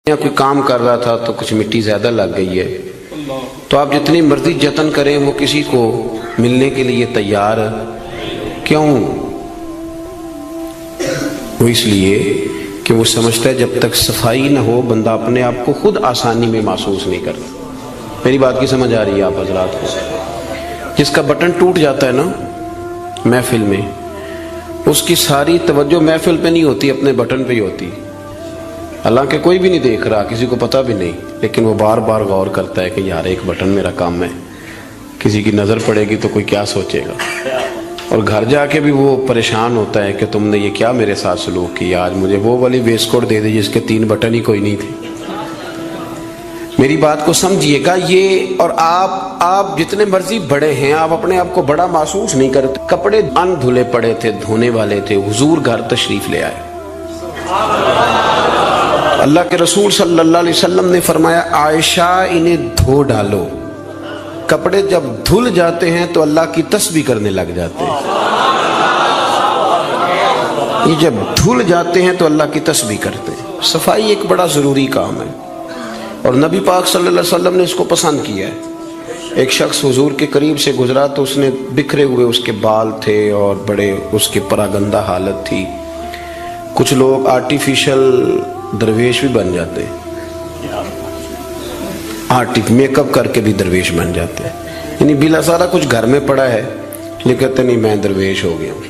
یا کوئی کام کر رہا تھا تو کچھ مٹی زیادہ لگ گئی ہے، تو آپ جتنی مرضی جتن کریں وہ کسی کو ملنے کے لیے تیار کیوں؟ وہ اس لیے کہ وہ سمجھتا ہے جب تک صفائی نہ ہو بندہ اپنے آپ کو خود آسانی میں محسوس نہیں کرتا۔ میری بات کی سمجھ آ رہی ہے آپ حضرات کو؟ جس کا بٹن ٹوٹ جاتا ہے نا محفل میں، اس کی ساری توجہ محفل پہ نہیں ہوتی، اپنے بٹن پہ ہی ہوتی، حالانکہ کوئی بھی نہیں دیکھ رہا، کسی کو پتہ بھی نہیں، لیکن وہ بار بار غور کرتا ہے کہ یار ایک بٹن میرا کام ہے، کسی کی نظر پڑے گی تو کوئی کیا سوچے گا، اور گھر جا کے بھی وہ پریشان ہوتا ہے کہ تم نے یہ کیا میرے ساتھ سلوک کیا، آج مجھے وہ والی ویسٹ کوٹ دے دی جس کے 3 بٹن ہی کوئی نہیں تھے۔ میری بات کو سمجھیے گا، یہ اور آپ جتنے مرضی بڑے ہیں آپ اپنے آپ کو بڑا محسوس نہیں کرتے۔ کپڑے ان دھلے پڑے تھے، دھونے والے تھے، حضور گھر تشریف لے آئے۔ اللہ کے رسول صلی اللہ علیہ وسلم نے فرمایا عائشہ انہیں دھو ڈالو۔ کپڑے جب دھل جاتے ہیں تو اللہ کی تسبیح کرنے لگ جاتے ہیں، یہ جب دھل جاتے ہیں تو اللہ کی تسبیح کرتے ہیں۔ صفائی ایک بڑا ضروری کام ہے، اور نبی پاک صلی اللہ علیہ وسلم نے اس کو پسند کیا ہے۔ ایک شخص حضور کے قریب سے گزرا تو اس نے بکھرے ہوئے اس کے بال تھے اور بڑے اس کے پراگندہ حالت تھی۔ کچھ لوگ آرٹیفیشل درویش بھی بن جاتے ہیں، میک اپ کر کے بھی درویش بن جاتے ہیں، یعنی بلا سارا کچھ گھر میں پڑا ہے لیکن کہتے نہیں میں درویش ہو گیا ہوں،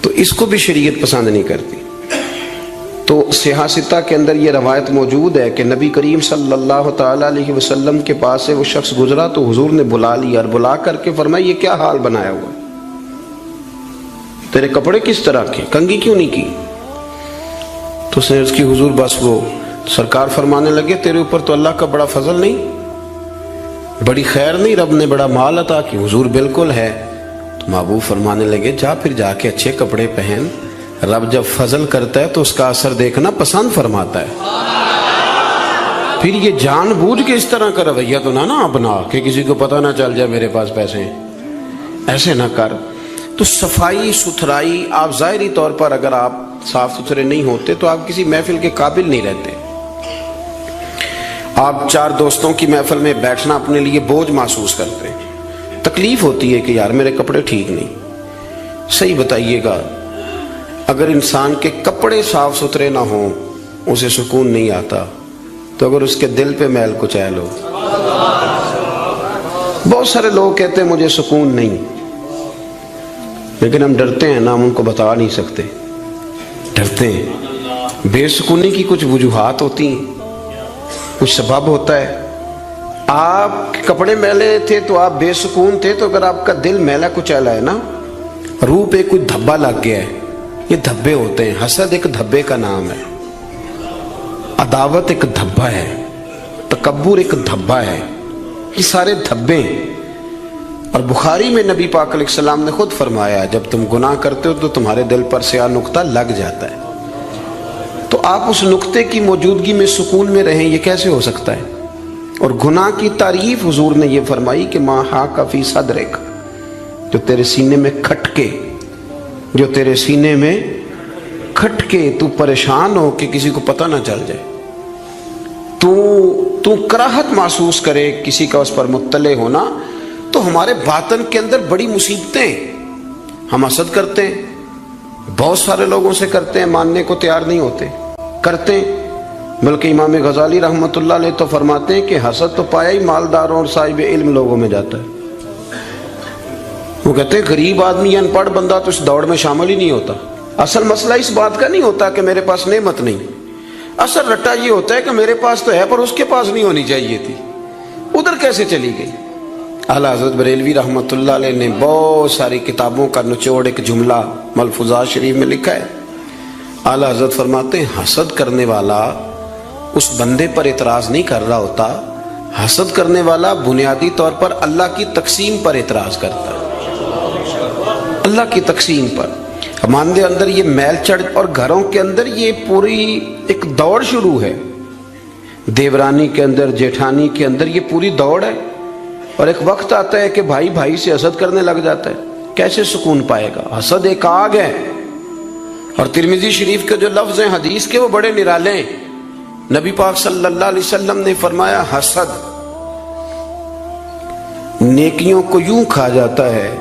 تو اس کو بھی شریعت پسند نہیں کرتی۔ تو صحیح ستہ کے اندر یہ روایت موجود ہے کہ نبی کریم صلی اللہ تعالی علیہ وسلم کے پاس سے وہ شخص گزرا تو حضور نے بلا لیا اور بلا کر کے فرمایا یہ کیا حال بنایا ہوا ہے، تیرے کپڑے کس طرح کے، کنگھی کیوں نہیں کی؟ تو اس نے اس کی حضور بس وہ سرکار فرمانے لگے تیرے اوپر تو اللہ کا بڑا فضل نہیں، بڑی خیر نہیں، رب نے بڑا مال عطا کی؟ حضور بالکل ہے۔ تو محبوب فرمانے لگے جا پھر جا کے اچھے کپڑے پہن، رب جب فضل کرتا ہے تو اس کا اثر دیکھنا پسند فرماتا ہے۔ پھر یہ جان بوجھ کے اس طرح کا رویہ تو نہ اپنا کہ کسی کو پتہ نہ چل جائے میرے پاس پیسے ہیں، ایسے نہ کر۔ تو صفائی ستھرائی، آپ ظاہری طور پر اگر آپ صاف ستھرے نہیں ہوتے تو آپ کسی محفل کے قابل نہیں رہتے۔ آپ 4 دوستوں کی محفل میں بیٹھنا اپنے لیے بوجھ محسوس کرتے ہیں، تکلیف ہوتی ہے کہ یار میرے کپڑے ٹھیک نہیں۔ صحیح بتائیے گا، اگر انسان کے کپڑے صاف ستھرے نہ ہوں اسے سکون نہیں آتا، تو اگر اس کے دل پہ میل کچیل ہو، بہت سارے لوگ کہتے ہیں مجھے سکون نہیں، لیکن ہم ڈرتے ہیں نا، ہم ان کو بتا نہیں سکتے، ڈرتے ہیں۔ بے سکونی کی کچھ وجوہات ہوتی ہیں، کچھ سبب ہوتا ہے۔ آپ کے کپڑے میلے تھے تو آپ بے سکون تھے، تو اگر آپ کا دل میلا کچیلا ہے نا، روح پہ کوئی دھبا لگ گیا ہے، یہ دھبے ہوتے ہیں۔ حسد ایک دھبے کا نام ہے، عداوت ایک دھبا ہے، تکبر ایک دھبا ہے، یہ سارے دھبے ہیں۔ اور بخاری میں نبی پاک علیہ السلام نے خود فرمایا جب تم گناہ کرتے ہو تو تمہارے دل پر سیاہ نقطہ لگ جاتا ہے، تو آپ اس نقطے کی موجودگی میں سکون میں رہیں، یہ کیسے ہو سکتا ہے؟ اور گناہ کی تعریف حضور نے یہ فرمائی کہ ما حاک فی صدرک، جو تیرے سینے میں کھٹکے، جو تیرے سینے میں کھٹکے، تو پریشان ہو کہ کسی کو پتہ نہ چل جائے، تو کراہت محسوس کرے کسی کا اس پر مطلع ہونا، تو ہمارے باطن کے اندر بڑی مصیبتیں، ہم حسد کرتے ہیں، بہت سارے لوگوں سے کرتے ہیں، ماننے کو تیار نہیں ہوتے، کرتے ہیں۔ بلکہ امام غزالی رحمۃ اللہ علیہ تو فرماتے ہیں کہ حسد تو پایا ہی مالداروں اور صاحب علم لوگوں میں جاتا ہے۔ وہ کہتے ہیں غریب آدمی یا ان پڑھ بندہ تو اس دوڑ میں شامل ہی نہیں ہوتا۔ اصل مسئلہ اس بات کا نہیں ہوتا کہ میرے پاس نعمت نہیں، اصل رٹا یہ ہوتا ہے کہ میرے پاس تو ہے پر اس کے پاس نہیں ہونی چاہیے تھی، ادھر کیسے چلی گئی؟ اعلیٰ حضرت بریلوی رحمۃ اللہ علیہ نے بہت ساری کتابوں کا نچوڑ ایک جملہ ملفوظات شریف میں لکھا ہے۔ اعلیٰ حضرت فرماتے ہیں حسد کرنے والا اس بندے پر اعتراض نہیں کر رہا ہوتا، حسد کرنے والا بنیادی طور پر اللہ کی تقسیم پر اعتراض کرتا ہے، اللہ کی تقسیم پر۔ ہمارے اندر یہ میل چڑھ، اور گھروں کے اندر یہ پوری ایک دوڑ شروع ہے، دیورانی کے اندر، جیٹھانی کے اندر یہ پوری دوڑ ہے، اور ایک وقت آتا ہے کہ بھائی بھائی سے حسد کرنے لگ جاتا ہے، کیسے سکون پائے گا؟ حسد ایک آگ ہے، اور ترمذی شریف کے جو لفظ ہیں حدیث کے وہ بڑے نرالے ہیں۔ نبی پاک صلی اللہ علیہ وسلم نے فرمایا حسد نیکیوں کو یوں کھا جاتا ہے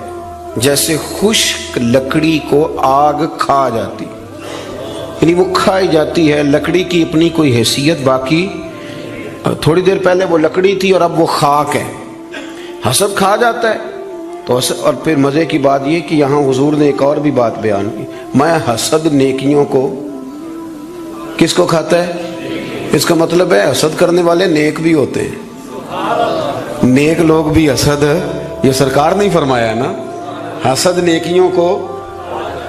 جیسے خشک لکڑی کو آگ کھا جاتی، یعنی وہ کھائی جاتی ہے، لکڑی کی اپنی کوئی حیثیت باقی، تھوڑی دیر پہلے وہ لکڑی تھی اور اب وہ خاک ہے، حسد کھا جاتا ہے۔ تو اور پھر مزے کی بات یہ کہ یہاں حضور نے ایک اور بھی بات بیان کی، میں حسد نیکیوں کو کس کو کھاتا ہے؟ اس کا مطلب ہے حسد کرنے والے نیک بھی ہوتے ہیں، نیک لوگ بھی حسد، یہ سرکار نے فرمایا ہے نا، حسد نیکیوں کو،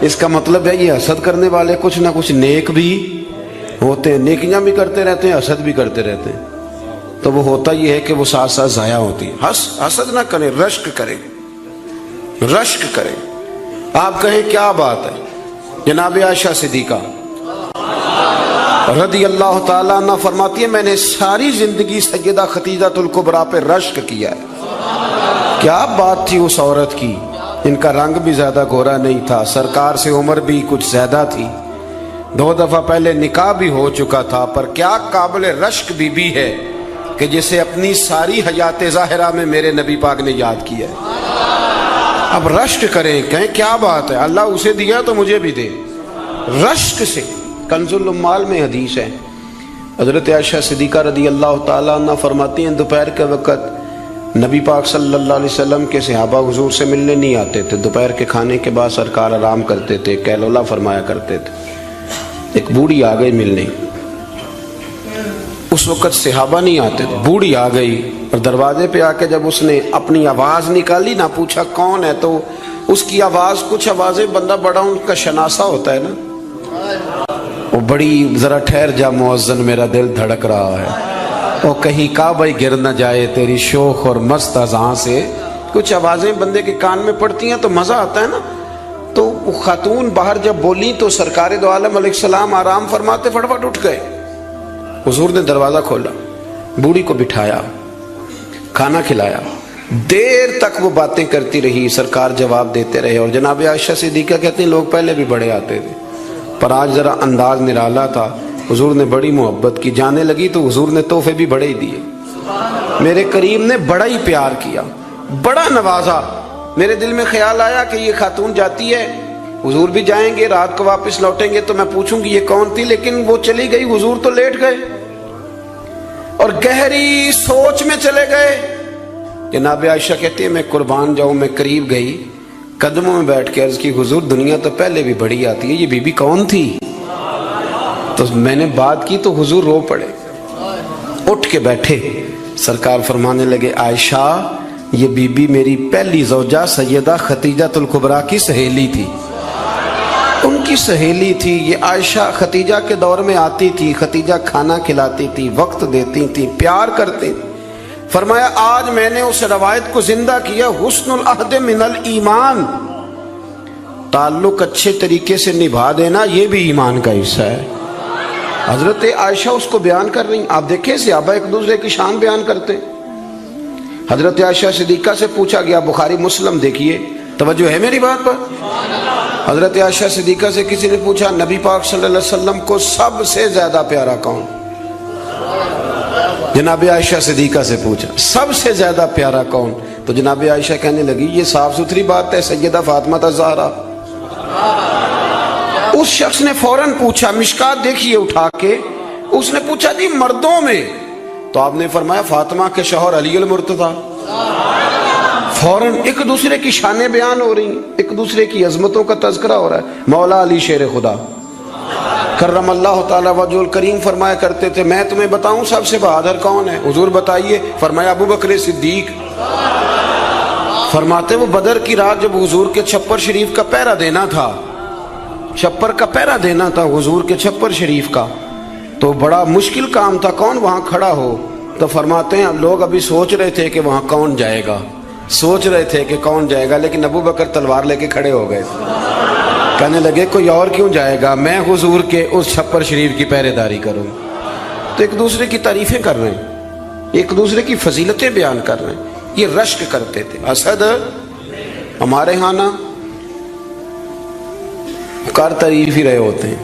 اس کا مطلب ہے یہ حسد کرنے والے کچھ نہ کچھ نیک بھی ہوتے ہیں، نیکیاں بھی کرتے رہتے ہیں، حسد بھی کرتے رہتے ہیں، تو وہ ہوتا یہ ہے کہ وہ ساتھ ساتھ ضائع ہوتی ہے۔ حسد نہ کریں، رشک کریں، رشک کریں۔ آپ کہیں کیا بات ہے؟ جناب عائشہ صدیقہ رضی اللہ تعالیٰ عنہ فرماتی ہے میں نے ساری زندگی سیدہ خدیجہ الکبریٰ پہ رشک کیا ہے۔ کیا بات تھی اس عورت کی، ان کا رنگ بھی زیادہ گورا نہیں تھا، سرکار سے عمر بھی کچھ زیادہ تھی، 2 دفعہ پہلے نکاح بھی ہو چکا تھا، پر کیا قابل رشک بی ہے کہ جسے اپنی ساری حیات ظاہرہ میں میرے نبی پاک نے یاد کیا ہے۔ اب رشک کریں، کہیں کیا بات ہے، اللہ اسے دیا تو مجھے بھی دے، رشک سے۔ کنز الاموال میں حدیث ہے، حضرت عائشہ صدیقہ رضی اللہ تعالیٰ عنہ فرماتی ہیں دوپہر کے وقت نبی پاک صلی اللہ علیہ وسلم کے صحابہ حضور سے ملنے نہیں آتے تھے، دوپہر کے کھانے کے بعد سرکار آرام کرتے تھے، کیلولہ فرمایا کرتے تھے۔ ایک بوڑھی آ گئی ملنے، اس وقت صحابہ نہیں آتے تھے، بوڑھی آ گئی اور دروازے پہ آ کے جب اس نے اپنی آواز نکالی نہ، پوچھا کون ہے، تو اس کی آواز، کچھ آوازیں بندہ بڑا ان کا شناسا ہوتا ہے نا، وہ بڑی ذرا ٹھہر جا مؤذن میرا دل دھڑک رہا ہے، وہ کہیں کعبہ گر نہ جائے تیری شوخ اور مست اذاں سے، کچھ آوازیں بندے کے کان میں پڑتی ہیں تو مزہ آتا ہے نا۔ تو وہ خاتون باہر جب بولی تو سرکار دو عالم علیہ السلام آرام فرماتے فٹافٹ اٹھ گئے، حضور نے دروازہ کھولا، بوڑھی کو بٹھایا، کھانا کھلایا، دیر تک وہ باتیں کرتی رہی، سرکار جواب دیتے رہے، اور جناب عائشہ صدیقہ کہتے ہیں لوگ پہلے بھی بڑے آتے تھے پر آج ذرا انداز نرالا تھا، حضور نے بڑی محبت کی، جانے لگی تو حضور نے تحفے بھی بڑے ہی دیے، میرے کریم نے بڑا ہی پیار کیا، بڑا نوازا۔ میرے دل میں خیال آیا کہ یہ خاتون جاتی ہے، حضور بھی جائیں گے، رات کو واپس لوٹیں گے تو میں پوچھوں گی یہ کون تھی، لیکن وہ چلی گئی، حضور تو لیٹ گئے اور گہری سوچ میں چلے گئے۔ جناب عائشہ کہتے ہیں میں قربان جاؤں، میں قریب گئی، قدموں میں بیٹھ کے عرض کی حضور دنیا تو پہلے بھی بڑی آتی ہے، یہ بی بی کون تھی؟ تو میں نے بات کی تو حضور رو پڑے، اٹھ کے بیٹھے، سرکار فرمانے لگے عائشہ یہ بی بی میری پہلی زوجہ سیدہ خدیجہ الکبریٰ کی سہیلی تھی، ان کی سہیلی تھی یہ عائشہ، خدیجہ کے دور میں آتی تھی، خدیجہ کھانا کھلاتی تھی، وقت دیتی تھی، پیار کرتی تھی۔ فرمایا آج میں نے اس روایت کو زندہ کیا، حسن العہد من الایمان، تعلق اچھے طریقے سے نبھا دینا یہ بھی ایمان کا حصہ ہے۔ حضرت عائشہ اس کو بیان کر رہی ہیں، آپ دیکھیں صحابہ ایک دوسرے کی شان بیان کرتے ہیں۔ حضرت عائشہ صدیقہ سے پوچھا گیا، بخاری مسلم دیکھیے، توجہ ہے میری بات پر؟ حضرت عائشہ صدیقہ سے کسی نے پوچھا نبی پاک صلی اللہ علیہ وسلم کو سب سے زیادہ پیارا کون؟ جناب عائشہ صدیقہ سے پوچھا سب سے زیادہ پیارا کون؟ تو جناب عائشہ کہنے لگی یہ صاف ستھری بات ہے، سیدہ فاطمہ الزہرا۔ اس شخص نے فوراً پوچھا، مشکات دیکھیے اٹھا کے، اس نے پوچھا جی مردوں میں؟ تو آپ نے فرمایا فاطمہ کے شوہر علی المرتضیٰ۔ فوراً ایک دوسرے کی شانیں بیان ہو رہی ہیں، ایک دوسرے کی عظمتوں کا تذکرہ ہو رہا ہے۔ مولا علی شیر خدا کرم اللہ تعالیٰ وجہ الکریم فرمایا کرتے تھے میں تمہیں بتاؤں سب سے بہادر کون ہے؟ حضور بتائیے، فرمایا ابو بکر صدیق۔ فرماتے وہ بدر کی رات جب حضور کے چھپر شریف کا پہرا دینا تھا، چھپر کا پہرا دینا تھا حضور کے چھپر شریف کا، تو بڑا مشکل کام تھا، کون وہاں کھڑا ہو؟ تو فرماتے ہیں لوگ ابھی سوچ رہے تھے کہ وہاں کون جائے گا، سوچ رہے تھے کہ کون جائے گا، لیکن ابو بکر تلوار لے کے کھڑے ہو گئے، کہنے لگے کوئی اور کیوں جائے گا، میں حضور کے اس چھپر شریف کی پہرے داری کروں۔ تو ایک دوسرے کی تعریفیں کر رہے ہیں، ایک دوسرے کی فضیلتیں بیان کر رہے ہیں، یہ رشک کرتے تھے۔ حسد ہمارے ہاں نا کر تعریف ہی رہے ہوتے ہیں،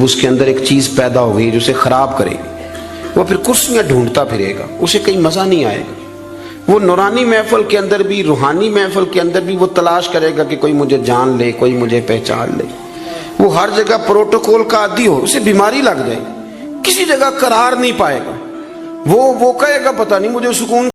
اب اس کے اندر ایک چیز پیدا ہو گئی جو اسے خراب کرے گی، وہ پھر کرسیاں ڈھونڈتا پھرے گا، اسے کہیں مزہ نہیں آئے گا۔ وہ نورانی محفل کے اندر بھی، روحانی محفل کے اندر بھی وہ تلاش کرے گا کہ کوئی مجھے جان لے، کوئی مجھے پہچان لے۔ وہ ہر جگہ پروٹوکول کا عادی ہو، اسے بیماری لگ جائے، کسی جگہ قرار نہیں پائے گا، وہ کہے گا پتہ نہیں مجھے سکون